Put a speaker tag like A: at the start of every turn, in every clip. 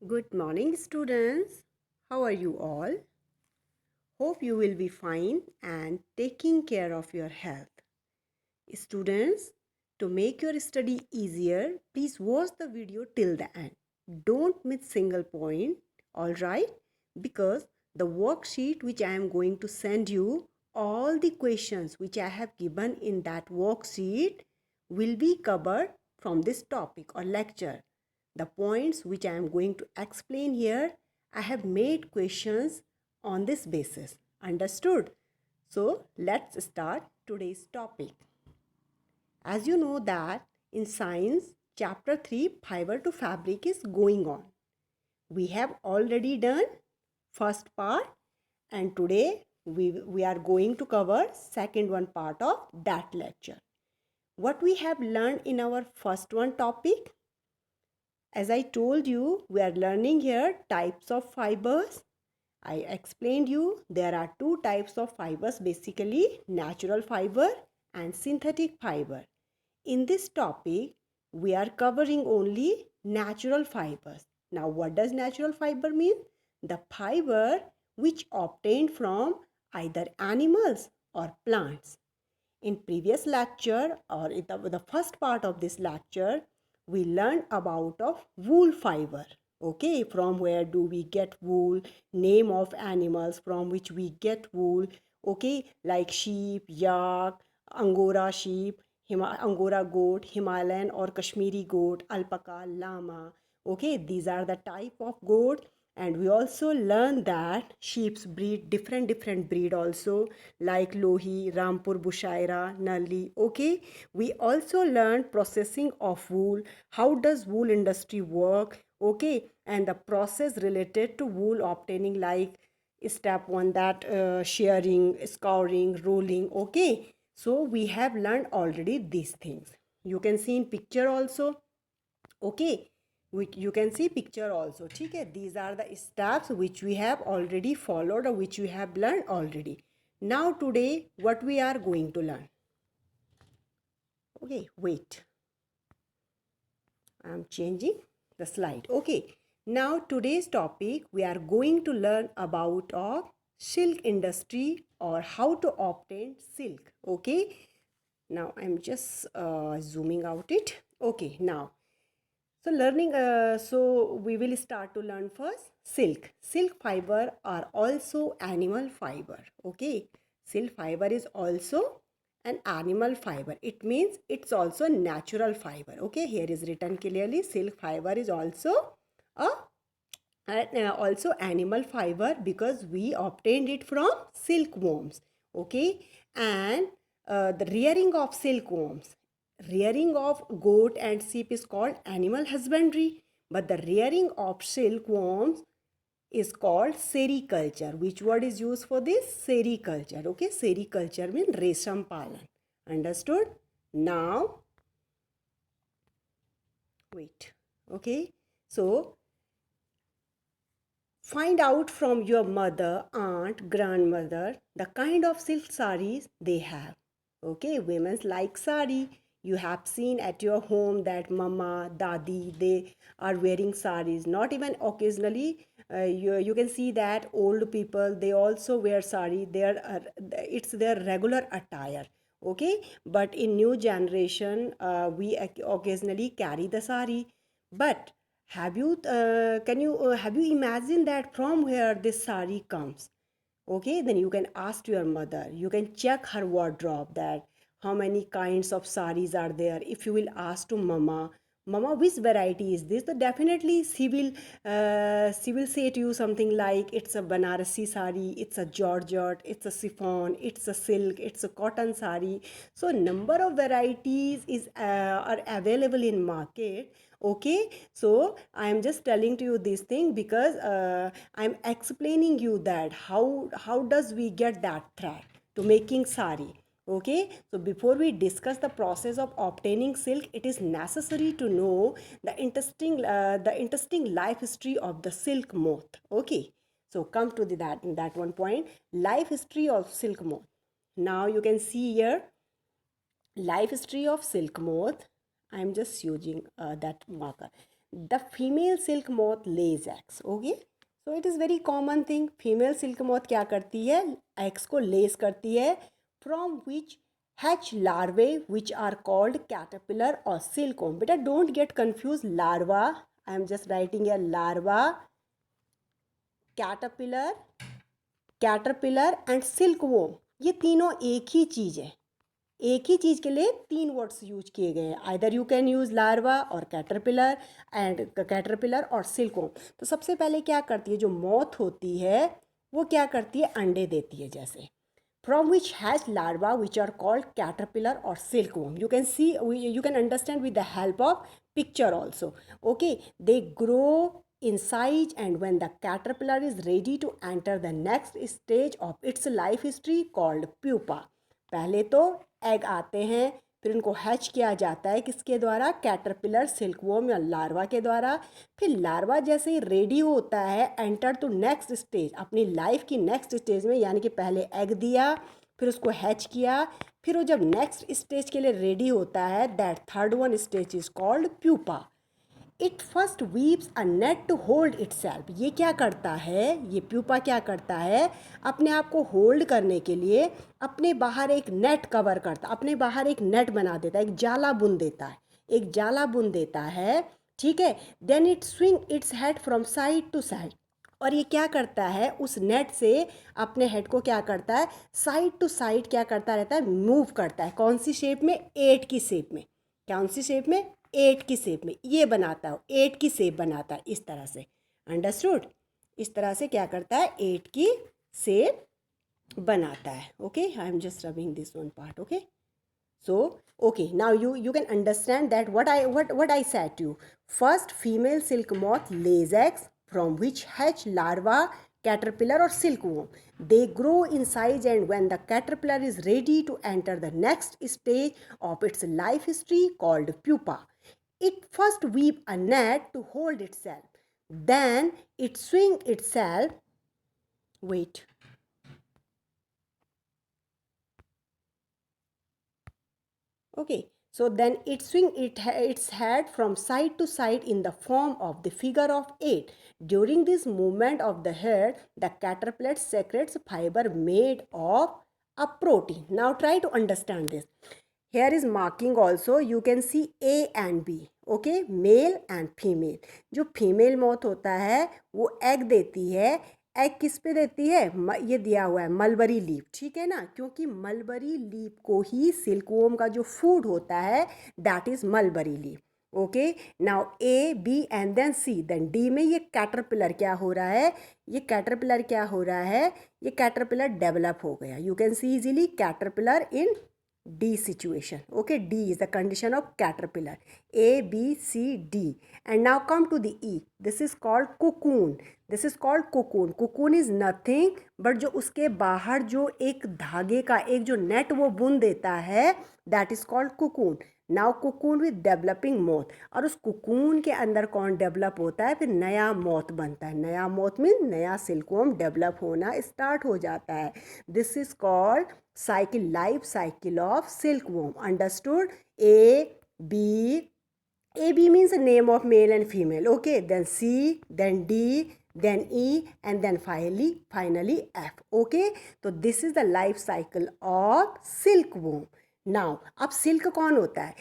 A: Good morning, students. How are you all? Hope you will be fine and taking care of your health. Students, to make your study easier, please watch the video till the end. Don't miss single point, all right? Because the worksheet which I am going to send you, all the questions which I have given in that worksheet will be covered from this topic or lecture. The points which I am going to explain here, I have made questions on this basis. Understood? So let's start today's topic. As you know that in science, chapter 3 fiber to fabric is going on. We have already done first part and today we are going to cover second one part of that lecture. What we have learned in our first one topic, as I told you, we are learning here types of fibers. I explained you there are two types of fibers basically, natural fiber and synthetic fiber. In this topic, we are covering only natural fibers. Now, what does natural fiber mean? The fiber which obtained from either animals or plants. In previous lecture or in the first part of this lecture, we learned about of wool fiber. Okay, from where do we get wool, name of animals from which we get wool, okay, like sheep, yak, angora sheep, angora goat, Himalayan or Kashmiri goat, alpaca, llama. Okay, these are the type of goat. And we also learn that sheep's breed, different breed also, like Lohi, Rampur, Bushaira, Nalli. Okay, we also learn processing of wool. How does wool industry work? Okay, and the process related to wool obtaining, like step one, that shearing, scouring, rolling. Okay, so we have learned already these things. You can see in picture also. Okay, you can see picture also. Okay, these are the steps which we have already followed or which we have learned already. Now today what we are going to learn. Okay, wait, I am changing the slide. Okay, now today's topic we are going to learn about of silk industry or how to obtain silk. Okay, now I'm just zooming out it. Okay, now so we will start to learn first silk. Silk fiber are also animal fiber. Okay, silk fiber is also an animal fiber. It means it's also natural fiber. Okay, here is written clearly, silk fiber is also a also animal fiber because we obtained it from silkworms. Okay, and the rearing of silkworms, rearing of goat and sheep is called animal husbandry, but the rearing of silkworms is called sericulture. Which word is used for this? Sericulture. Okay, sericulture means resham palan. Understood? Now wait. Okay, so find out from your mother, aunt, grandmother the kind of silk saris they have. Okay, women like sari. You have seen at your home that mama, dadi, they are wearing saris. Not even occasionally, you can see that old people, they also wear sari. It's their regular attire. Okay, but in new generation, we occasionally carry the sari. But have you imagined that from where this sari comes? Okay, then you can ask your mother, you can check her wardrobe that how many kinds of saris are there. If you will ask to mama which variety is this, so definitely she will say to you something like it's a banarasi sari, it's a georgette, it's a chiffon, it's a silk, it's a cotton sari. So number of varieties is are available in market. Okay, so I am just telling to you this thing because I'm explaining you that how does we get that thread to making sari. Okay, so before we discuss the process of obtaining silk, it is necessary to know the interesting life history of the silk moth. Okay, so come to that one point, life history of silk moth. Now you can see here life history of silk moth. I'm just using that marker. The female silk moth lays eggs. Okay, so it is very common thing. Female silk moth क्या करती है? Eggs को lays करती है, from which hatch larvae which are called caterpillar और silkworm. बेटा don't get confuse. Larva, I am just writing a larva, caterpillar, caterpillar and silkworm, ये तीनों एक ही चीज़ है. एक ही चीज़ के लिए तीन वर्ड्स यूज किए गए हैं. Either you can use larva और कैटरपिलर और सिल्कवॉर्म. तो सबसे पहले क्या करती है, जो मॉथ होती है वो क्या करती है? अंडे देती है. जैसे from which has larva which are called caterpillar or silkworm. You can see, you can understand with the help of picture also. Okay, they grow in size, and when the caterpillar is ready to enter the next stage of its life history called pupa. पहले तो egg आते हैं, फिर उनको hatch किया जाता है किसके द्वारा? कैटरपिलर, सिल्कवॉर्म या लार्वा के द्वारा. फिर लार्वा जैसे ही रेडी होता है एंटर टू नेक्स्ट स्टेज, अपनी लाइफ की नेक्स्ट स्टेज में, यानी कि पहले एग दिया, फिर उसको हैच किया, फिर वो जब नेक्स्ट स्टेज के लिए रेडी होता है, that third one stage is called pupa. It first weaves a net to hold itself. ये क्या करता है? ये प्यूपा क्या करता है? अपने आप को होल्ड करने के लिए अपने बाहर एक नेट कवर करता, अपने बाहर एक नेट बना देता है, एक जाला बुन देता है, एक जाला बुन देता है. ठीक है, then it swing its head from side to side. और ये क्या करता है? उस नेट से अपने हेड को क्या करता है? साइड टू साइड क्या करता रहता है? मूव करता है. कौन सी शेप में? एट की शेप में. कौन सी शेप में? एट की शेप में. ये बनाता है, एट की शेप बनाता है इस तरह से. अंडरस्टूड? इस तरह से क्या करता है? एट की शेप बनाता है. Okay, I am just rubbing this one part. Okay, so okay, now you can understand that what I said to you. First, female silk moth lays eggs from which hatch larva, caterpillar or silkworm. They grow in size, and when the caterpillar is ready to enter the next stage of its life history called pupa, it first weave a net to hold itself. Then it swing itself. Wait. Okay, so then it swing its head from side to side in the form of the figure of 8. During this movement of the head, the caterpillar secretes fiber made of a protein. Now try to understand this. Here is marking also. You can see A and B. Okay, male and female. जो female मौत होता है वो egg देती है. Egg किस पे देती है? ये दिया हुआ है मलबरी लीफ. ठीक है ना, क्योंकि मलबरी लीफ को ही सिल्कवॉर्म का जो फूड होता है that is mulberry leaf. Okay, now A B and then C, then D में ये कैटरपिलर क्या हो रहा है? ये कैटरपिलर क्या हो रहा है? ये कैटरपिलर डेवलप हो गया. You can C easily caterpillar in D situation. Okay, D is the condition of caterpillar. A, B, C, D. And now come to the E. This is called cocoon. This is called cocoon. Cocoon is nothing but जो उसके बाहर जो एक धागे का एक जो net वो बुन देता है, that is called cocoon. Now cocoon with developing moth. और उस cocoon के अंदर कौन डेवलप होता है? फिर नया moth बनता है. नया moth मीन नया सिल्कवॉर्म डेवलप होना स्टार्ट हो जाता है. This is called cycle, life cycle of silkworm. Understood? A B means the name of male and female. Okay, then C, then D, then E, and then finally F. Okay, so this is the life cycle of silkworm. Now अब silk कौन होता है?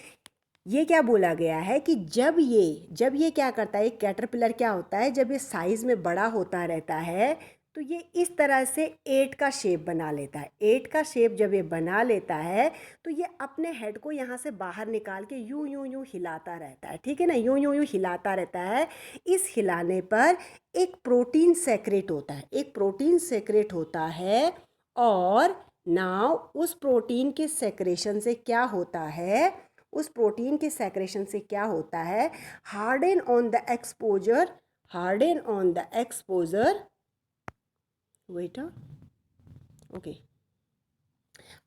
A: ये क्या बोला गया है कि जब ये क्या करता है, कैटरपिलर क्या होता है, जब ये साइज में बड़ा होता रहता है तो ये इस तरह से 8 का शेप बना लेता है. 8 का शेप जब ये बना लेता है तो ये अपने हेड को यहाँ से बाहर निकाल के यूं यूं यूं हिलाता रहता है. ठीक है ना, यूं यूं यूं हिलाता रहता है. इस हिलाने पर एक प्रोटीन सेक्रेट होता है, एक प्रोटीन सेक्रेट होता है. और नाउ उस प्रोटीन के सेक्रेशन से क्या होता है? उस प्रोटीन के सेक्रेशन से क्या होता है? Harden on the exposure, harden on the exposure, wait, okay,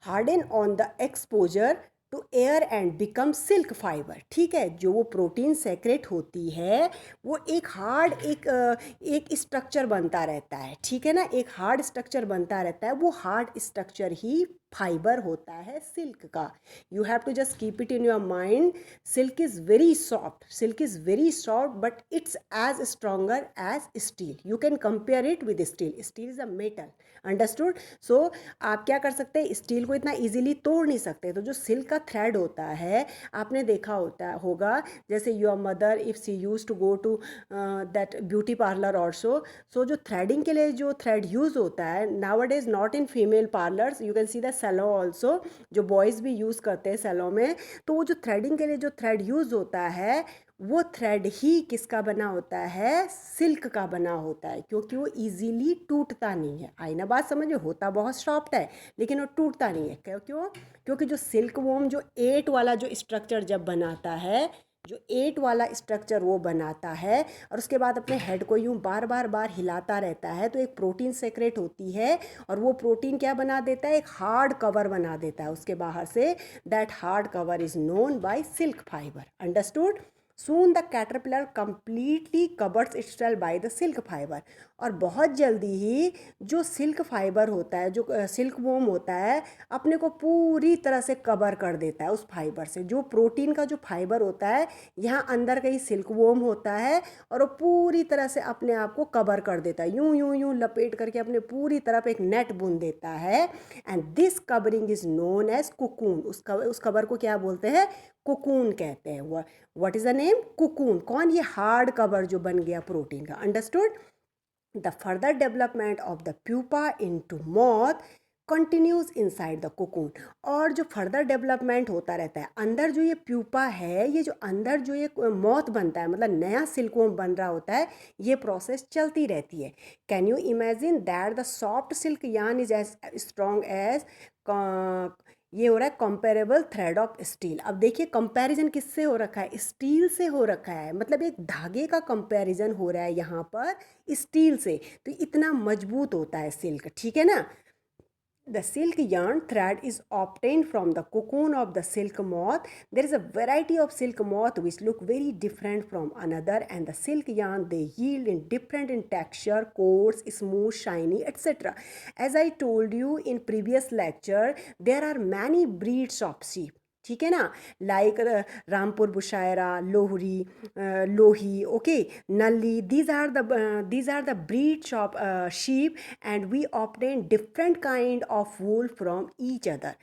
A: harden on the exposure to air and become silk fiber. ठीक है, जो वो प्रोटीन सेक्रेट होती है वो एक हार्ड एक स्ट्रक्चर बनता रहता है. ठीक है ना, एक हार्ड स्ट्रक्चर बनता रहता है. वो हार्ड स्ट्रक्चर ही फाइबर होता है सिल्क का. You have to just keep it in your mind. Silk is very soft, silk is very soft, but it's as stronger as steel. You can compare it with steel. Steel is a metal. Understood. So आप क्या कर सकते हैं, steel को इतना easily तोड़ नहीं सकते. तो जो सिल्क का थ्रेड होता है, आपने देखा होगा, जैसे your mother if she used to go to that beauty parlour also. So जो थ्रेडिंग के लिए जो थ्रेड यूज़ होता है now it is not in female parlours, you can see the salon also, जो बॉयज़ भी यूज़ करते हैं सैलो में. तो वो जो थ्रेडिंग के लिए जो थ्रेड यूज़ होता है, वो थ्रेड ही किसका बना होता है, सिल्क का बना होता है, क्योंकि वो इजीली टूटता नहीं है. आई ना बात समझ में, होता बहुत सॉफ्ट है लेकिन वो टूटता नहीं है. क्यों? क्योंकि जो सिल्क वॉर्म जो 8 वाला जो स्ट्रक्चर जब बनाता है, जो 8 वाला स्ट्रक्चर वो बनाता है और उसके बाद अपने हेड को यूँ बार बार बार हिलाता रहता है, तो एक प्रोटीन सेक्रेट होती है और वो प्रोटीन क्या बना देता है, एक हार्ड कवर बना देता है उसके बाहर से. That hard cover is known by silk fibre. Understood. Soon the caterpillar completely covers itself by the silk fiber. और बहुत जल्दी ही जो सिल्क फाइबर होता है, जो सिल्क वोम होता है, अपने को पूरी तरह से कवर कर देता है उस फाइबर से. जो प्रोटीन का जो फाइबर होता है, यहाँ अंदर का ही सिल्क वोम होता है और वो पूरी तरह से अपने आप को कवर कर देता है, यूं यूं यूं लपेट करके अपने पूरी तरफ एक नेट बुन देता है. And this covering is known as cocoon. उस कवर को क्या बोलते हैं, कुकून कहते हैं. What is the name, cocoon. कौन, ये हार्ड कवर जो बन गया प्रोटीन का. Understood. The further development of the pupa into moth continues inside the cocoon. और जो फर्दर डेवलपमेंट होता रहता है अंदर, जो ये प्यूपा है, ये जो अंदर जो ये मॉथ बनता है, मतलब नया सिल्कवॉर्म बन रहा होता है, ये प्रोसेस चलती रहती है. Can you imagine that the soft silk yarn is as strong as, ये हो रहा है कंपेरेबल थ्रेड ऑफ स्टील. अब देखिए कंपैरिजन किससे हो रखा है, स्टील से हो रखा है. मतलब एक धागे का कंपैरिजन हो रहा है यहाँ पर स्टील से. तो इतना मजबूत होता है सिल्क. ठीक है ना. The silk yarn thread is obtained from the cocoon of the silk moth. There is a variety of silk moth which look very different from another, and the silk yarn they yield in different in texture, coarse, smooth, shiny, etc. As I told you in previous lecture, there are many breeds of sheep. ठीक है ना. Like Rampur बुशायरा, लोहरी, लोही, okay, नल्ली. These are the breeds of sheep, and we obtain different kind of wool from each other.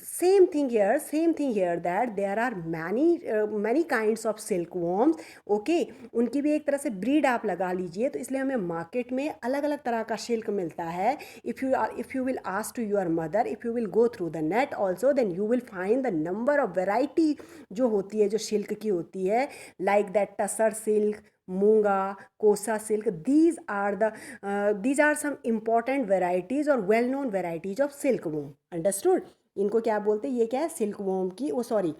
A: Same thing here that there are many kinds of silkworms. Okay, उनकी भी एक तरह से ब्रीड आप लगा लीजिए. तो इसलिए हमें मार्केट में अलग अलग तरह का सिल्क मिलता है. if you will ask to your mother, if you will go through the net also, then you will find the number of variety जो होती है, जो सिल्क की होती है, लाइक दैट टसर सिल्क, मूंगा, कोसा silk. these are some important varieties और well known varieties of silkworm. Understood. इनको क्या बोलते हैं, ये क्या है, सिल्कवॉर्म की, वो सॉरी,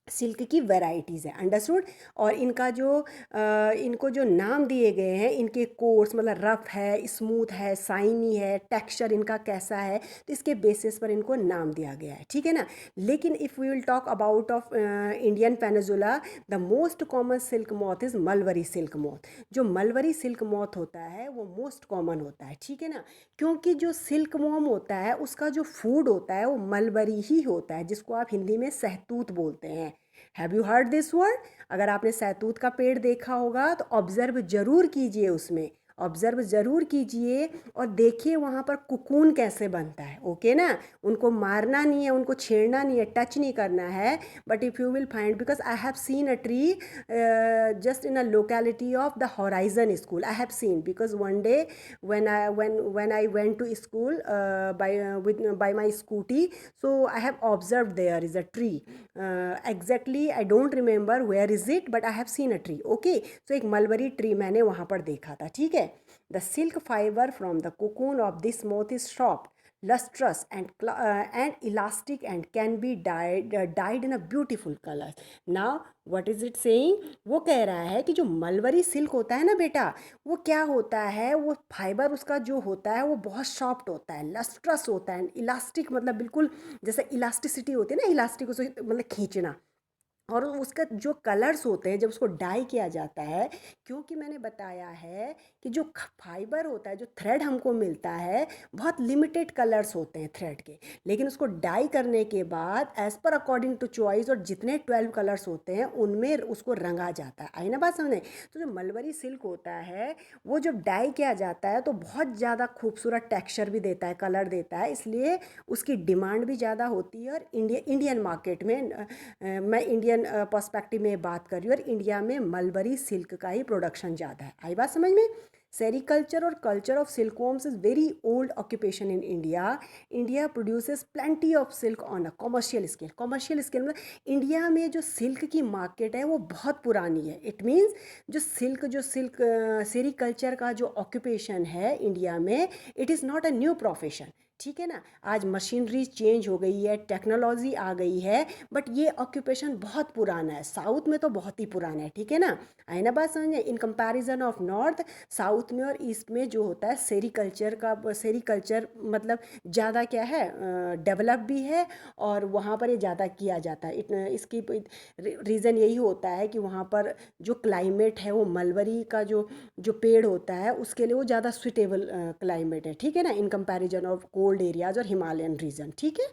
A: सिल्क की वैरायटीज़ है. अंडरस्टूड. और इनको जो नाम दिए गए हैं, इनके कोर्स मतलब रफ है, स्मूथ है, साइनी है, टेक्सचर इनका कैसा है, तो इसके बेसिस पर इनको नाम दिया गया है. ठीक है ना. लेकिन if we will talk about of Indian peninsula, the most common silk moth is mulberry silk moth. जो मलवरी सिल्क मॉथ होता है वो मोस्ट कॉमन होता है. ठीक है ना. क्योंकि जो सिल्क वॉर्म होता है उसका जो फूड होता है वो मलबरी ही होता है, जिसको आप हिंदी में सहतूत बोलते हैं. Have you heard this word. अगर आपने सहतूत का पेड़ देखा होगा तो ऑब्जर्व जरूर कीजिए, उसमें ऑब्जर्व ज़रूर कीजिए और देखिए वहाँ पर कुकून कैसे बनता है. ओके ना. उनको मारना नहीं है, उनको छेड़ना नहीं है, टच नहीं करना है. But if you will find, because I have seen a tree just in a locality of the Horizon School. I have seen, because one day when I went to school by my scooty, so I have observed there is a tree. Exactly I don't remember where is it, but I have seen a tree. Okay, so एक mulberry tree मैंने वहाँ पर देखा था. ठीक है. The silk fiber from the cocoon of this moth is soft, lustrous and elastic and can be dyed in a beautiful colors. Now what is it saying? वो कह रहा है कि जो मलबरी सिल्क होता है ना बेटा, वो क्या होता है, वो फाइबर उसका जो होता है वो बहुत सॉफ्ट होता है, लस्ट्रस होता है, इलास्टिक, मतलब बिल्कुल जैसे इलास्टिसिटी होती है ना, इलास्टिक उसे मतलब खींचना, और उसका जो कलर्स होते हैं जब उसको डाई किया जाता है, क्योंकि मैंने बताया है कि जो फाइबर होता है, जो थ्रेड हमको मिलता है, बहुत लिमिटेड कलर्स होते हैं थ्रेड के, लेकिन उसको डाई करने के बाद as per according to choice और जितने 12 कलर्स होते हैं उनमें उसको रंगा जाता है। आई ना बात समझने? तो जो मलबरी सिल्क होता है वो जब डाई किया जाता है तो बहुत ज़्यादा खूबसूरत टेक्सचर भी देता है, कलर देता है, इसलिए उसकी डिमांड भी ज़्यादा होती है। और इंडियन मार्केट में मैं इंडियन पर्सपेक्टिव में बात कर रही हूँ, और इंडिया में मलबरी सिल्क का ही प्रोडक्शन ज़्यादा है। आई बात समझ में? सेरिकल्चर और culture of silkworms is very old occupation in India. India produces plenty of silk on a commercial scale. Commercial scale मतलब इंडिया में जो सिल्क की मार्केट है वो बहुत पुरानी है। इट मीन्स जो सिल्क सेरिकल्चर का जो ऑक्यूपेशन है इंडिया में, it is not a new profession. ठीक है ना? आज मशीनरी चेंज हो गई है, टेक्नोलॉजी आ गई है, बट ये ऑक्यूपेशन बहुत पुराना है। साउथ में तो बहुत ही पुराना है। ठीक है ना? आई ना बात समझे? In comparison of north, south में और ईस्ट में जो होता है सेरिकल्चर मतलब ज़्यादा क्या है, डेवलप भी है, और वहाँ पर ये ज़्यादा किया जाता है। इसकी रीज़न यही होता है कि वहाँ पर जो क्लाइमेट है वो मलबरी का जो पेड़ होता है उसके लिए वो ज़्यादा सुटेबल क्लाइमेट है। ठीक है ना? In comparison of cold areas और हिमालयन रीजन। ठीक है?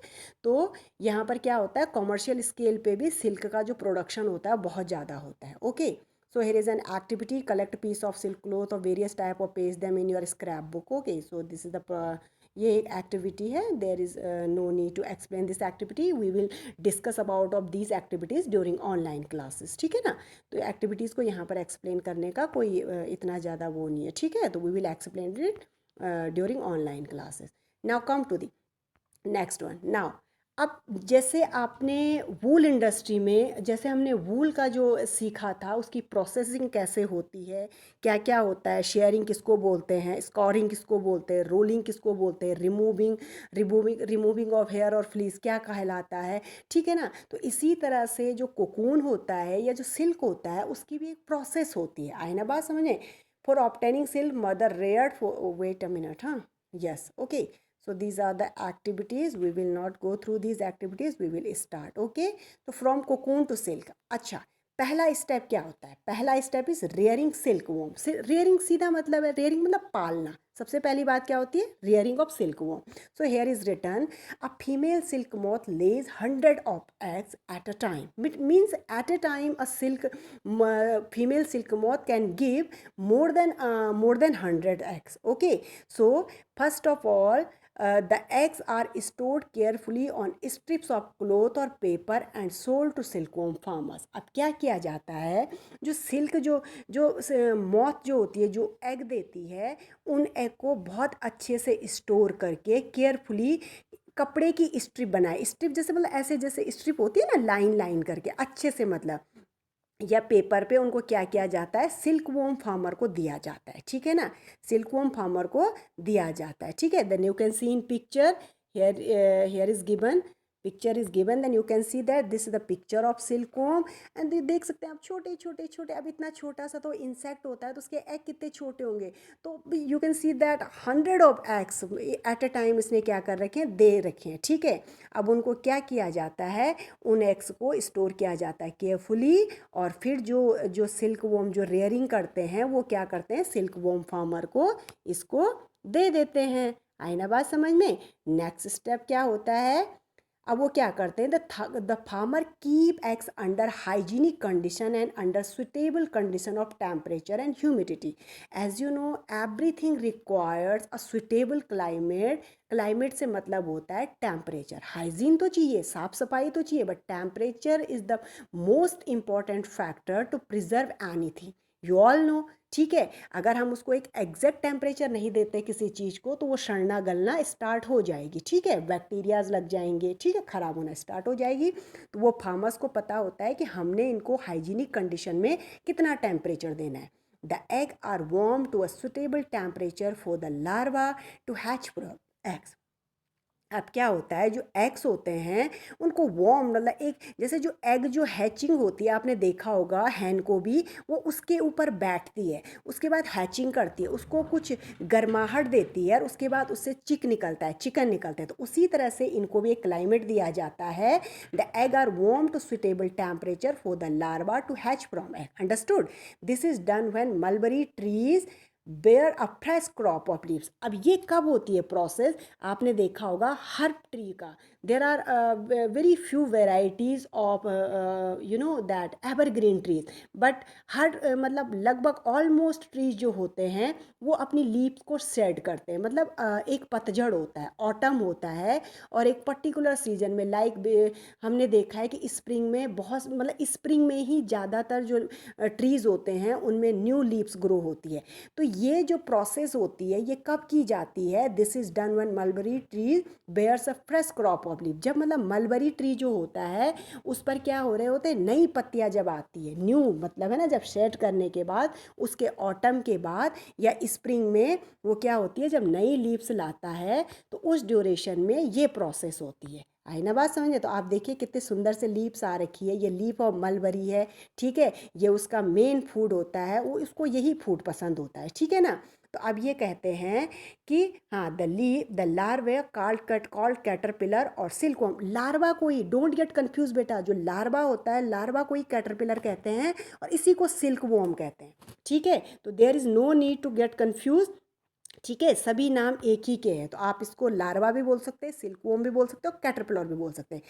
A: तो यहाँ पर क्या होता है, कॉमर्शियल स्केल पे भी सिल्क का जो प्रोडक्शन होता है बहुत ज़्यादा होता है। Okay, so here is an activity: collect piece of silk cloth of various type or paste them in your scrapbook. Okay, so this is the ये एक एक्टिविटी है। There is no need to explain this activity, we will discuss about of these activities during online classes. ठीक है ना? तो activities को यहाँ पर एक्सप्लेन करने का कोई इतना ज़्यादा वो नहीं है। ठीक है? तो we will explain it during online classes. Now come to the next one. Now अब जैसे आपने वूल इंडस्ट्री में, जैसे हमने वूल का जो सीखा था उसकी प्रोसेसिंग कैसे होती है, क्या क्या होता है, शेयरिंग किसको बोलते हैं, स्कोरिंग किसको बोलते हैं, रोलिंग किसको बोलते हैं, रिमूविंग ऑफ हेयर और फ्लीस क्या कहलाता है। ठीक है ना? तो इसी तरह से जो कोकून होता है या जो सिल्क होता है उसकी भी एक प्रोसेस होती है। आई ना बात समझे? For obtaining silk mother rear for, wait a minute, हाँ, yes, okay, so these are the activities. We will not go through these activities, we will start. Okay, so from cocoon to silk. अच्छा, पहला step क्या होता है? पहला step is rearing silk worm. Rearing सीधा मतलब है, रेयरिंग मतलब पालना। सबसे पहली बात क्या होती है? Rearing of silkworm. So here is written, a female silk moth lays 100 of eggs at a time. It means at a time a silk female silk moth can give more than 100 eggs. Okay, so first of all, the eggs are stored carefully on strips of cloth or paper and sold to silkworm farmers. अब क्या किया जाता है, जो silk जो जो moth जो होती है, जो एग देती है, उन एग को बहुत अच्छे से स्टोर करके केयरफुली कपड़े की स्ट्रिप बनाए। स्ट्रिप जैसे मतलब ऐसे जैसे स्ट्रिप होती है ना, लाइन लाइन करके अच्छे से, मतलब या पेपर पे उनको क्या किया जाता है, सिल्क वॉर्म फार्मर को दिया जाता है। ठीक है ना? सिल्क वॉर्म फार्मर को दिया जाता है। ठीक है? Then you can see in picture, here is given, picture is given, then you can see that this is the picture of silkworm. And देख सकते हैं आप, छोटे छोटे छोटे, अब इतना छोटा सा तो इंसेक्ट होता है तो उसके एग कितने छोटे होंगे। तो you can see that 100 of eggs at a time इसने क्या कर रखे हैं, दे रखे हैं। ठीक है? अब उनको क्या किया जाता है, उन एग्स को स्टोर किया जाता है केयरफुली, और फिर जो जो सिल्क वॉर्म जो रेयरिंग करते हैं वो क्या करते हैं, सिल्क वॉर्म फार्मर को इसको दे देते हैं। आई ना बात समझ में? नेक्स्ट स्टेप क्या होता है, अब वो क्या करते हैं, the farmer keep eggs under hygienic condition and under suitable condition of temperature and humidity. As you know, everything requires a suitable climate. Climate से मतलब होता है टेम्परेचर। हाइजीन तो चाहिए, साफ सफाई तो चाहिए, but temperature is the most important factor to preserve anything. You all know. ठीक है? अगर हम उसको एक एग्जैक्ट टेम्परेचर नहीं देते किसी चीज़ को तो वो सड़ना गलना स्टार्ट हो जाएगी। ठीक है? बैक्टीरियाज लग जाएंगे। ठीक है? ख़राब होना स्टार्ट हो जाएगी। तो वो फार्मर्स को पता होता है कि हमने इनको हाइजीनिक कंडीशन में कितना टेम्परेचर देना है। The egg are warm to a suitable temperature for the larva to hatch eggs. अब क्या होता है, जो एग्स होते हैं उनको वार्म, मतलब एक जैसे जो एग जो हैचिंग होती है, आपने देखा होगा हैन को भी, वो उसके ऊपर बैठती है, उसके बाद हैचिंग करती है, उसको कुछ गर्माहट देती है और उसके बाद उससे चिकन निकलता है। तो उसी तरह से इनको भी एक क्लाइमेट दिया जाता है। The egg are warm to suitable temperature for the larva to hatch from egg. Understood? This is done when mulberry trees bear a fresh crop of leaves. अब ये कब होती है प्रोसेस? आपने देखा होगा हर ट्री का, there are very few varieties of that evergreen trees, but हर मतलब लगभग ऑलमोस्ट ट्रीज जो होते हैं वो अपनी लीव्स को शेड करते हैं। मतलब एक पतझड़ होता है, ऑटम होता है, और एक पर्टिकुलर सीजन में, लाइक हमने देखा है कि स्प्रिंग में बहुत, मतलब स्प्रिंग में ही ज़्यादातर जो ट्रीज़ होते हैं उनमें न्यू लीव्स ग्रो होती है। तो ये जो प्रोसेस होती है ये कब की जाती है? This is done when mulberry tree bears a fresh crop of leaf. जब मतलब मलबरी ट्री जो होता है उस पर क्या हो रहे होते हैं, नई पत्तियां जब आती है, न्यू मतलब है ना, जब शेड करने के बाद उसके ऑटम के बाद या स्प्रिंग में वो क्या होती है, जब नई लीव्स लाता है तो उस ड्यूरेशन में ये प्रोसेस होती है। आई ना बात समझे? तो आप देखिए कितने सुंदर से लीव्स आ रखी है, ये लीफ ऑफ मलबरी है, ठीक है। ये उसका मेन फूड होता है, वो इसको यही फूड पसंद होता है, ठीक है ना। तो अब ये कहते हैं कि हाँ, द लार्वा कॉल्ड कैटरपिलर और सिल्कवॉर्म। लार्वा को ही, डोंट गेट कंफ्यूज बेटा, जो लार्वा होता है लार्वा को ही कैटरपिलर कहते हैं और इसी को सिल्कवॉर्म कहते हैं, ठीक है। तो there is no need to get confuse, ठीक है। सभी नाम एक ही के हैं, तो आप इसको लार्वा भी बोल सकते हैं, सिल्कवॉर्म भी बोल सकते हो, कैटरपिलर भी बोल सकते हैं।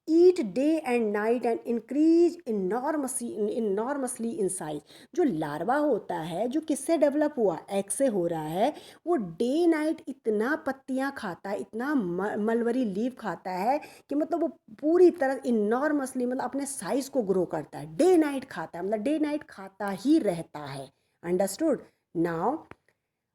A: Eat day and night and increase enormously in size. जो लार्वा होता है, जो किससे डेवलप हुआ, एग से हो रहा है, वो डे नाइट इतना पत्तियां खाता है, इतना मलबरी लीव खाता है कि मतलब वो पूरी तरह इनॉर्मसली, मतलब अपने साइज को ग्रो करता है, डे नाइट खाता है, मतलब डे नाइट खाता ही रहता है। Understood? Now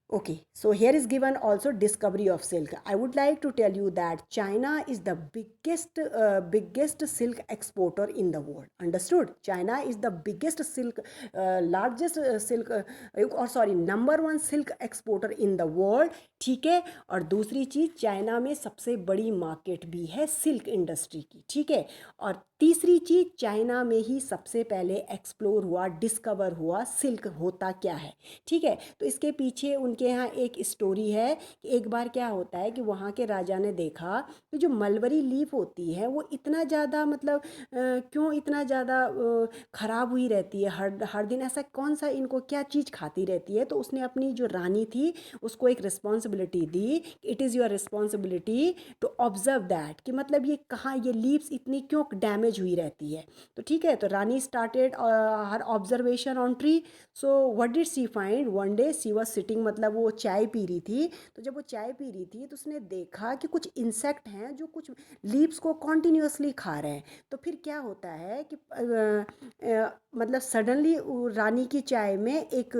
A: okay, so here is given also discovery of silk. I would like to tell you that China is the biggest silk exporter in the world. Understood? China is the biggest silk, largest silk, or sorry, number one silk exporter in the world. ठीक है। और दूसरी चीज़, China में सबसे बड़ी market भी है silk industry की, ठीक है। और तीसरी चीज़, चाइना में ही सबसे पहले एक्सप्लोर हुआ, डिस्कवर हुआ सिल्क होता क्या है, ठीक है। तो इसके पीछे उनके यहाँ एक स्टोरी है कि एक बार क्या होता है कि वहाँ के राजा ने देखा कि जो मलबरी लीफ होती है वो इतना ज़्यादा, मतलब क्यों इतना ज़्यादा ख़राब हुई रहती है, हर हर दिन ऐसा कौन सा, इनको क्या चीज़ खाती रहती है। तो उसने अपनी जो रानी थी उसको एक रिस्पॉन्सिबिलिटी दी, it is your responsibility to observe that, कि मतलब ये कहाँ, ये लीव्स इतनी क्यों डैमेज हुई रहती है। तो ठीक है, तो रानी started her observation on tree. So what did she find, one day she was sitting, मतलब वो चाय पी रही थी। तो जब वो चाय पी रही थी तो उसने देखा कि कुछ इंसेक्ट हैं जो कुछ लीव्स को कॉन्टिन्यूसली खा रहे हैं। तो फिर क्या होता है कि मतलब सडनली रानी की चाय में एक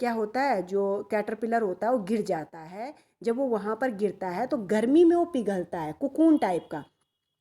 A: क्या होता है, जो कैटरपिलर होता है वो गिर जाता है। जब वो वहाँ पर गिरता है तो गर्मी में वो पिघलता है, कुकून टाइप का,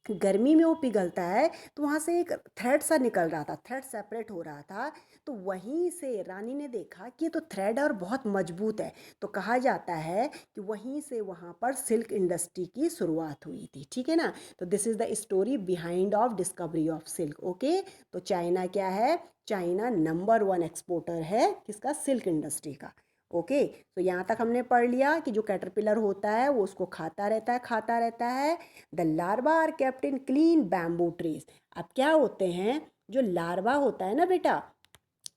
A: गर्मी में वो पिघलता है। तो वहाँ से एक थ्रेड सा निकल रहा था, थ्रेड सेपरेट हो रहा था। तो वहीं से रानी ने देखा कि ये तो थ्रेड है और बहुत मजबूत है। तो कहा जाता है कि वहीं से वहाँ पर सिल्क इंडस्ट्री की शुरुआत हुई थी, ठीक है ना। तो this is the story behind of discovery of silk. Okay, तो चाइना क्या है, चाइना नंबर वन एक्सपोर्टर है किसका, सिल्क इंडस्ट्री का। ओके, तो यहाँ तक हमने पढ़ लिया कि जो कैटरपिलर होता है वो उसको खाता रहता है। The larva are kept in clean bamboo trees. अब क्या होते हैं, जो लार्वा होता है ना बेटा,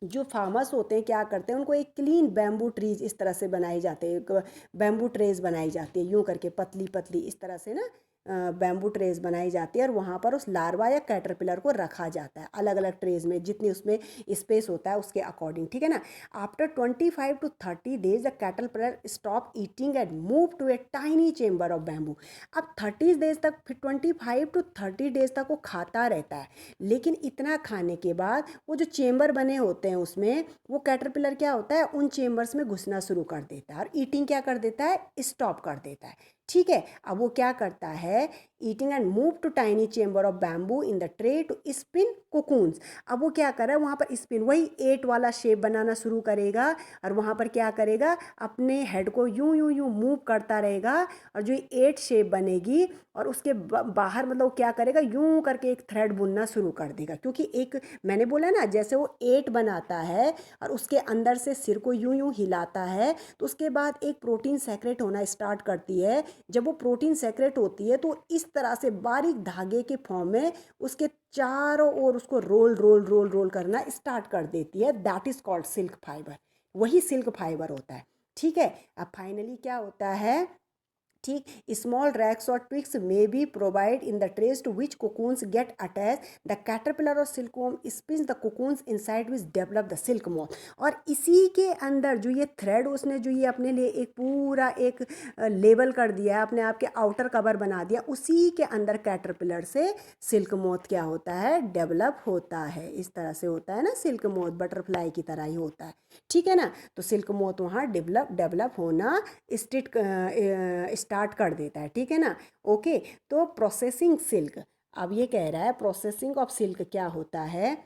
A: जो फार्मर्स होते हैं क्या करते हैं, उनको एक क्लीन बैम्बू ट्रीज इस तरह से बनाई जाती है, बैम्बू ट्रेज बनाई जाती है, यूँ करके पतली पतली इस तरह से ना, बैम्बू ट्रेज बनाई जाती है और वहाँ पर उस लार्वा या कैटरपिलर को रखा जाता है अलग अलग ट्रेज में, जितनी उसमें स्पेस होता है उसके अकॉर्डिंग, ठीक है ना। After 25 to 30 days the caterpillar stop eating and move to a tiny chamber of bamboo. अब 30 days तक, फिर 25 to 30 days तक वो खाता रहता है, लेकिन इतना खाने के बाद वो जो चेम्बर बने होते हैं उसमें वो कैटरपिलर क्या होता है, उन चेम्बर्स में घुसना शुरू कर देता है और ईटिंग क्या कर देता है, स्टॉप कर देता है, ठीक है। अब वो क्या करता है, eating and move to tiny chamber of bamboo in the tray to spin cocoons. अब वो क्या कर रहा है, वहाँ पर स्पिन, वही 8 वाला शेप बनाना शुरू करेगा और वहाँ पर क्या करेगा, अपने हेड को यूं यूं यूं मूव करता रहेगा और जो 8 शेप बनेगी और उसके बाहर मतलब वो क्या करेगा, यूं करके एक थ्रेड बुनना शुरू कर देगा, क्योंकि एक मैंने बोला ना जैसे वो 8 बनाता है और उसके अंदर से सिर को यूं यूं हिलाता है, तो उसके बाद एक प्रोटीन सेक्रेट होना स्टार्ट करती है। जब वो प्रोटीन सेक्रेट होती है तो इस तरह से बारीक धागे के फॉर्म में उसके चारों ओर उसको रोल रोल रोल रोल करना स्टार्ट कर देती है। That is called silk fibre, वही सिल्क फाइबर होता है। ठीक है। अब फाइनली क्या होता है, ठीक, स्मॉल रैक्स और twigs may be provide in the trays to which cocoons get attach the caterpillar और silkworm spins the cocoons inside which develop the silk moth. और इसी के अंदर जो ये थ्रेड उसने जो ये अपने लिए एक पूरा एक लेबल कर दिया है, अपने आप के आउटर कवर बना दिया, उसी के अंदर कैटरपिलर से सिल्क मोथ क्या होता है, डेवलप होता है। इस तरह से होता है ना सिल्क मोथ, बटरफ्लाई की तरह ही होता है। ठीक है ना। तो सिल्क मोथ वहाँ डेवलप होना स्टार्ट कर देता है। ठीक है ना। ओके। तो प्रोसेसिंग सिल्क, अब ये कह रहा है प्रोसेसिंग ऑफ सिल्क क्या होता है,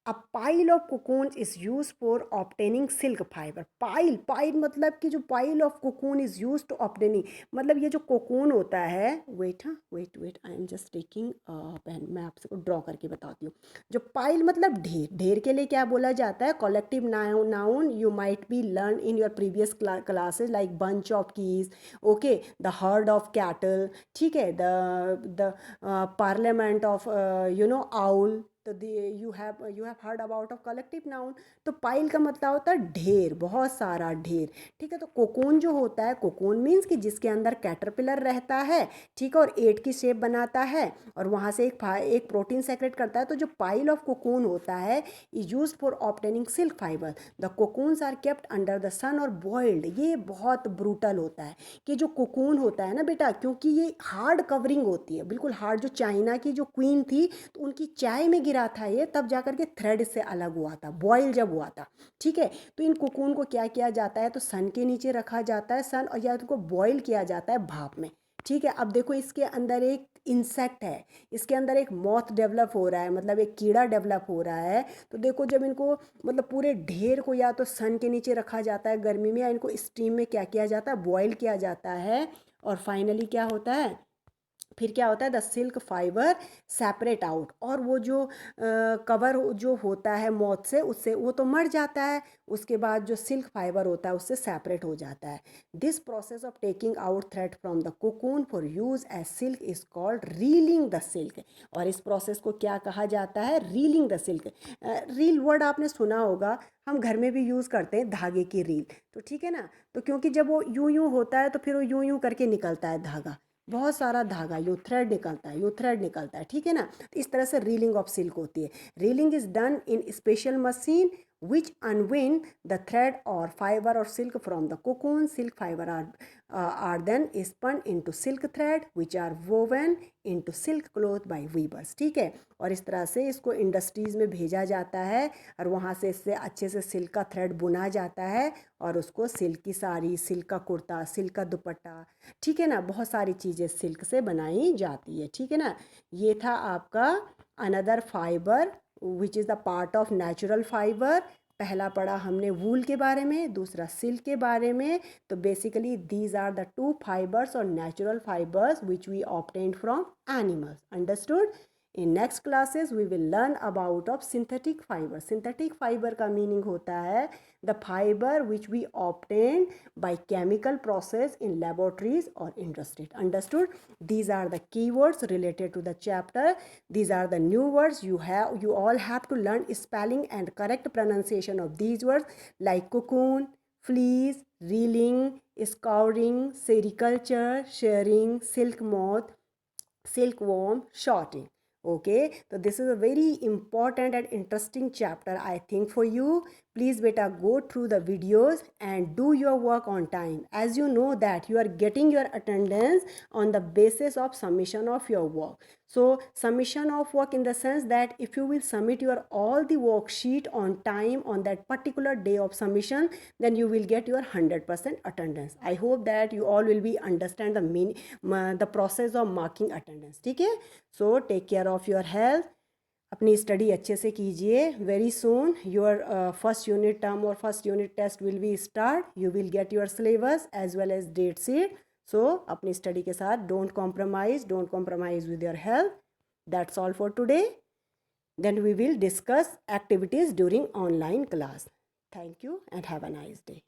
A: a pile of cocoon is use for obtaining silk fibre. Pile, pile मतलब कि जो pile of cocoon is use to obtaining, मतलब ये जो कोकून होता है, वेट, हाँ wait I am just taking pen, मैं आपसे को ड्रॉ करके बताती हूँ। जो पाइल मतलब ढेर, ढेर के लिए क्या बोला जाता है, collective noun you might be learn in your previous classes like bunch of keys, okay, the heard of cattle, ठीक है, द पार्लियामेंट ऑफ आउल। तो you have heard about of collective noun. तो पाइल का मतलब होता है ढेर, बहुत सारा ढेर। ठीक है। तो कोकून जो होता है, कोकून मीन्स कि जिसके अंदर कैटरपिलर रहता है, ठीक है, और 8 की शेप बनाता है और वहाँ से एक प्रोटीन सेक्रेट करता है। तो जो पाइल ऑफ कोकून होता है is use for obtaining silk fibre. The cocoons are kept under the sun और बॉइल्ड। ये बहुत ब्रूटल होता है कि जो कोकून होता है ना बेटा, क्योंकि ये हार्ड कवरिंग होती है, बिल्कुल हार्ड। जो चाइना की जो क्वीन थी तो उनकी चाय में गिरा था ये, तब जाकर के थ्रेड से अलग हुआ था, बॉयल जब हुआ था। ठीक है। तो इन कोकून को क्या किया जाता है, तो सन के नीचे रखा जाता है, सन, और या इनको बॉयल किया जाता है भाप में। ठीक है। अब देखो इसके अंदर एक इंसेक्ट है, इसके अंदर एक मॉथ डेवलप हो रहा है, मतलब एक कीड़ा डेवलप हो रहा है। तो देखो जब इनको मतलब पूरे ढेर को या तो सन के नीचे रखा जाता है गर्मी में, या इनको स्टीम में क्या किया जाता है, बॉयल किया जाता है, और फाइनली क्या होता है, फिर क्या होता है, the silk fibre separate out, और वो जो कवर जो होता है मौत से, उससे वो तो मर जाता है, उसके बाद जो सिल्क फाइबर होता है उससे सेपरेट हो जाता है। This process of taking out thread from the cocoon for use as silk is called reeling the silk. और इस प्रोसेस को क्या कहा जाता है, reeling the silk. Reel word आपने सुना होगा, हम घर में भी यूज़ करते हैं धागे की रील। तो ठीक है ना। तो क्योंकि जब वो यूं यूं होता है तो फिर वो यूं यूं करके निकलता है धागा, बहुत सारा धागा, यू थ्रेड निकलता है, यू थ्रेड निकलता है। ठीक है ना। तो इस तरह से रीलिंग ऑफ सिल्क होती है। Reeling is done in special machine which unwind the thread or fiber or silk from the cocoon. Silk fiber are then spun into silk thread which are woven into silk cloth by weavers. ठीक है। और इस तरह से इसको industries में भेजा जाता है और वहाँ से इससे अच्छे से सिल्क का थ्रेड बुना जाता है और उसको सिल्क की साड़ी, सिल्क का कुर्ता, सिल्क का दुपट्टा, ठीक है ना, बहुत सारी चीज़ें सिल्क से बनाई जाती है। ठीक है ना। ये था आपका another fibre which is the part of natural fibre. पहला पढ़ा हमने वूल के बारे में, दूसरा सिल्क के बारे में। तो basically these are the two fibres और natural fibres which we obtained from animals. Understood. In next classes we will learn about of synthetic fibre. Synthetic fibre का मीनिंग होता है the fibre which we obtain by chemical process in laboratories or industries. Understood? These are the keywords related to the chapter. These are the new words you all have to learn spelling and correct pronunciation of these words like cocoon, fleece, reeling, scouring, sericulture, shearing, silk moth, silkworm, shorting. Okay, so this is a very important and interesting chapter I think for you. please beta go through the videos and do your work on time. As you know that you are getting your attendance on the basis of submission of your work. So submission of work in the sense that if you will submit your all the worksheet on time on that particular day of submission, then you will get your 100% attendance. I hope that you all will be understand the process of marking attendance. ठीक है? So take care of your health. अपनी study अच्छे से कीजिए. Very soon your first unit term और first unit test will be start. You will get your syllabus as well as date sheet. So अपनी study के साथ don't compromise with your health. That's all for today. Then we will discuss activities during online class. Thank you and have a nice day.